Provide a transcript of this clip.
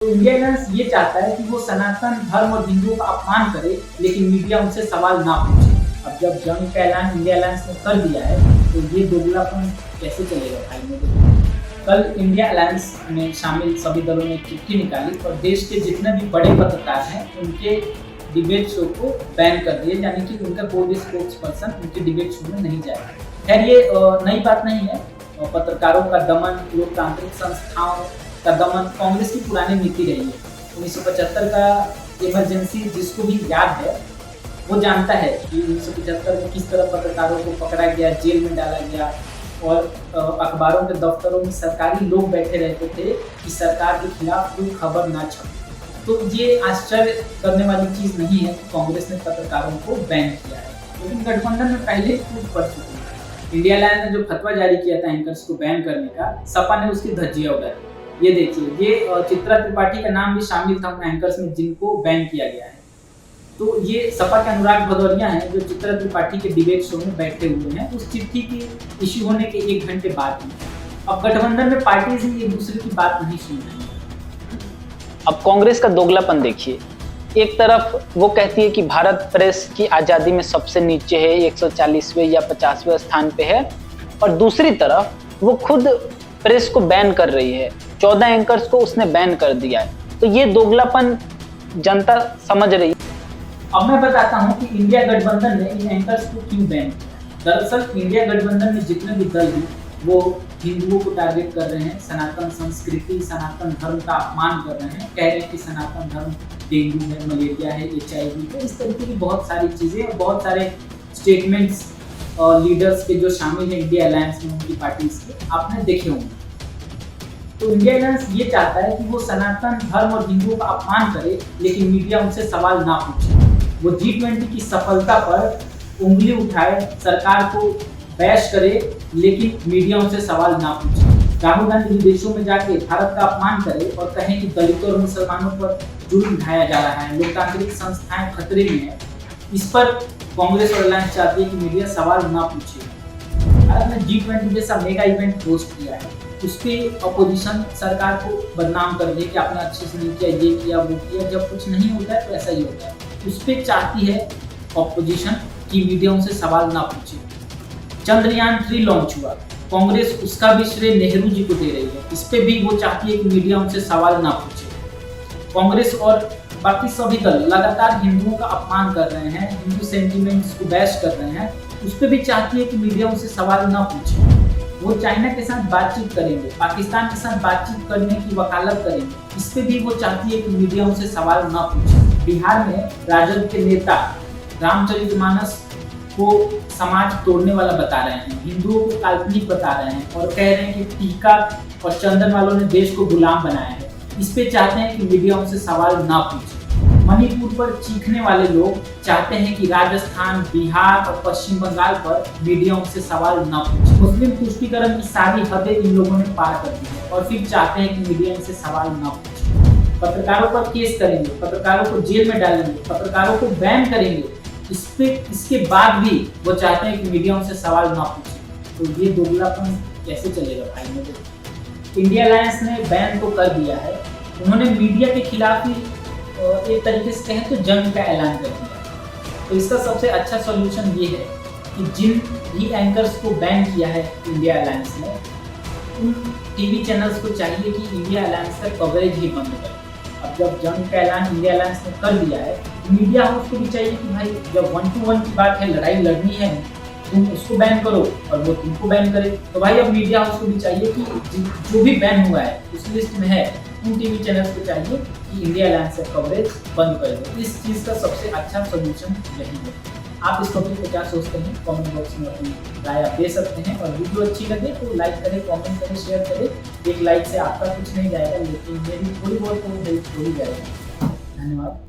तो India alliance ये चाहता है कि वो सनातन धर्म और हिंदुओं का अपमान करे, लेकिन मीडिया उनसे सवाल ना पूछे। अब जब जंग का ऐलान इंडिया अलायंस ने कर दिया है, तो ये दोगलापन कैसे चलेगा भाई मेरे। कल इंडिया अलायंस में शामिल सभी दलों ने चिट्ठी निकाली और देश के जितने भी बड़े पत्रकार हैं उनके डिबेट शो को बैन कर दिए, यानी कि उनका कोई भी स्पोक्स पर्सन उनके डिबेट शो में नहीं जाएगा। खैर ये नई बात नहीं है। पत्रकारों का दमन, लोकतांत्रिक संस्थाओं का दमन कांग्रेस की पुरानी नीति रही है। 1975 का इमरजेंसी जिसको भी याद है वो जानता है कि 1975 में किस तरह पत्रकारों को पकड़ा गया, जेल में डाला गया और अखबारों के दफ्तरों में सरकारी लोग बैठे रहते थे कि सरकार के खिलाफ कोई खबर ना छपे। तो ये आश्चर्य करने वाली चीज़ नहीं है कि कांग्रेस ने पत्रकारों को बैन किया है, लेकिन गठबंधन में पहले ही टूट पड़ चुकी है। इंडिया अलायंस ने जो फतवा जारी किया था एंकर्स को बैन करने का, सपा ने उसकी धज्जियां उड़ाई। ये देखिए, ये चित्रा त्रिपाठी का नाम भी शामिल था उन एंकर्स में जिनको बैन किया गया है। तो ये सपा के अनुराग भदौरिया हैं जो चित्रा त्रिपाठी के डिबेट शो में बैठे हुए हैं उस चिट्ठी की इश्यू होने के 1 घंटे बाद में। अब गठबंधन में पार्टीज ही एक दूसरे की बात नहीं सुन रही है। अब कांग्रेस का दोगलापन देखिए। एक तरफ वो कहती है कि भारत प्रेस की आज़ादी में सबसे नीचे है, 140वें या 50वें स्थान पे है, और दूसरी तरफ वो खुद प्रेस को बैन कर रही है। 14 एंकर्स को उसने बैन कर दिया है। तो ये दोगलापन जनता समझ रही है। अब मैं बताता हूँ कि इंडिया गठबंधन ने इन एंकर्स को क्यों बैन किया। दरअसल इंडिया गठबंधन में जितने भी दल हैं वो हिंदुओं को टारगेट कर रहे हैं, सनातन संस्कृति, सनातन धर्म का अपमान कर रहे हैं, कह रहे हैं कि सनातन धर्म डेंगू है, मलेरिया है, HIV है, इस तरीके की बहुत सारी चीज़ें और बहुत सारे स्टेटमेंट्स लीडर्स के जो शामिल हैं इंडिया अलायंस में, उनकी पार्टीज के आपने देखे होंगे। तो इंडिया अलायंस ये चाहता है कि वो सनातन धर्म और हिंदुओं का अपमान करे, लेकिन मीडिया उनसे सवाल ना पूछे। वो G20 की सफलता पर उंगली उठाए, सरकार को बैश करे, लेकिन मीडिया उनसे सवाल ना पूछे। राहुल गांधी विदेशों में जाके भारत का अपमान करे और कहें कि दलितों और मुसलमानों पर जुल्म ढाया जा रहा है, लोकतांत्रिक संस्थाएं खतरे में है। इस पर कांग्रेस और अलायंस चाहती है कि मीडिया सवाल ना पूछे। भारत ने G20 जैसा मेगा इवेंट होस्ट किया है, उस पर अपोजिशन सरकार को बदनाम कर दे कि आपने अच्छे से नहीं किया, ये किया, वो किया। जब कुछ नहीं होता है तो ऐसा ही होता है। उस पर चाहती है अपोजिशन की मीडिया उनसे सवाल ना पूछे। चंद्रयान 3 लॉन्च हुआ, कांग्रेस उसका भी श्रेय नेहरू जी को दे रही है। इस पे भी वो चाहती है कि मीडिया उनसे सवाल ना पूछे। कांग्रेस और बाकी सभी दल लगातार हिंदुओं का अपमान कर रहे हैं, हिंदू सेंटिमेंट्स को बैश कर रहे हैं। उस पर भी चाहती है कि मीडिया उनसे सवाल ना पूछे। वो चाइना के साथ बातचीत करेंगे, पाकिस्तान के साथ बातचीत करने की वकालत करेंगे। इस पे भी वो चाहती है कि मीडिया उनसे सवाल ना पूछे। बिहार में राजद के नेता रामचरितमानस को समाज तोड़ने वाला बता रहे हैं, हिंदुओं को काल्पनिक बता रहे हैं और कह रहे हैं कि टीका और चंदन वालों ने देश को गुलाम बनाया है। इस पे चाहते हैं कि मीडिया उनसे सवाल ना पूछे। मणिपुर पर चीखने वाले लोग चाहते हैं कि राजस्थान, बिहार और पश्चिम बंगाल पर मीडिया उनसे सवाल ना पूछे। मुस्लिम तुष्टीकरण की सारी हदें इन लोगों ने पार कर दी है और फिर चाहते हैं कि मीडिया इनसे सवाल ना पूछे। पत्रकारों पर केस करेंगे, पत्रकारों को जेल में डालेंगे, पत्रकारों को बैन करेंगे। इसके बाद भी वो चाहते हैं कि मीडिया उनसे सवाल ना पूछे। तो ये दोगलापन कैसे चलेगा भाई मेरे। इंडिया अलायंस ने बैन तो कर दिया है, उन्होंने मीडिया के खिलाफ ही एक तरीके से कहें तो जंग का ऐलान कर दिया। तो इसका सबसे अच्छा सॉल्यूशन ये है कि जिन भी एंकर्स को बैन किया है इंडिया अलायंस ने, उन टीवी चैनल्स को चाहिए कि इंडिया अलायंस का कवरेज ही बंद करें। अब जब जंग का ऐलान इंडिया अलायंस ने कर दिया है, मीडिया हाउस को भी चाहिए कि भाई जब 1 to 1 की बात है, लड़ाई लड़नी है, तुम उसको बैन करो और वो तुमको बैन करे। तो भाई अब मीडिया हाउस को भी चाहिए कि जो भी बैन हुआ है उस लिस्ट में है, उन टीवी चैनल्स को चाहिए कि इंडिया अलायंस का कवरेज बंद कर दो। इस चीज़ का सबसे अच्छा सोल्यूशन यही है। आप इस टॉपिक पर क्या सोचते हैं कमेंट बॉक्स में अपनी राय आप दे सकते हैं। और वीडियो अच्छी लगे तो लाइक करें, कमेंट करें, शेयर करें। एक लाइक से आपका कुछ नहीं जाएगा, लेकिन मेरी थोड़ी बहुत हेल्प हो ही जाएगी। धन्यवाद।